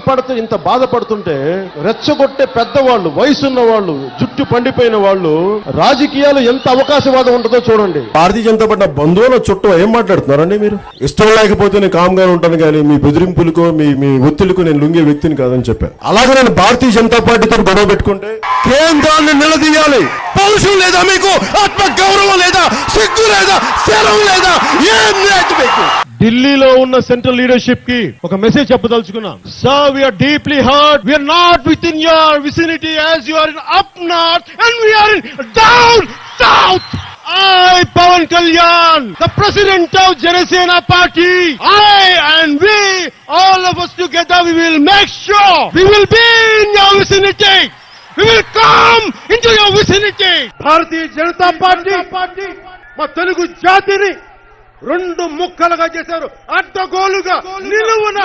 పడుతూ ఇంత బాధపడుతుంటే రెచ్చగొట్టే పెద్దవాళ్ళు, వయసున్న వాళ్ళు, జుట్టు పండిపోయిన వాళ్ళు రాజకీయాలు ఎంత అవకాశవాదం ఉంటుందో చూడండి. భారతీయ జనతా పార్టీ బంధువుల చుట్టూ ఏం మాట్లాడుతున్నారండి మీరు? ఇష్టం లేకపోతే నేను కామ్గా ఉంటాను కానీ మీ బెదిరింపులకు మీ ఒత్తిళ్లకు నేను లొంగే వ్యక్తిని కాదని చెప్పాను. అలాగే నేను భారతీయ జనతా పార్టీతో గొడవ పెట్టుకుంటే కేంద్రాన్ని నిలదీయాలి. పౌరుషం లేదా మీకు? ఆత్మ గౌరవం లేదా? సిగ్గు లేదా? శరం లేదా? ఏం లేదు మీకు? ఢిల్లీలో ఉన్న సెంట్రల్ లీడర్షిప్ కి ఒక మెసేజ్ చెప్పదలుచుకున్నాం. Sir, we are deeply hurt. We are not within your vicinity as you are in up north and we are in down south. I, Pawan Kalyan, the president of Janasena Party, I and we, all of us together, we will make sure we will be in your vicinity. We will come into your vicinity. Bharatiya Janata Party, మా తెలుగు జాతిని రెండు ముక్కలుగా చేశారు. అడ్డగోలుగా నిలువున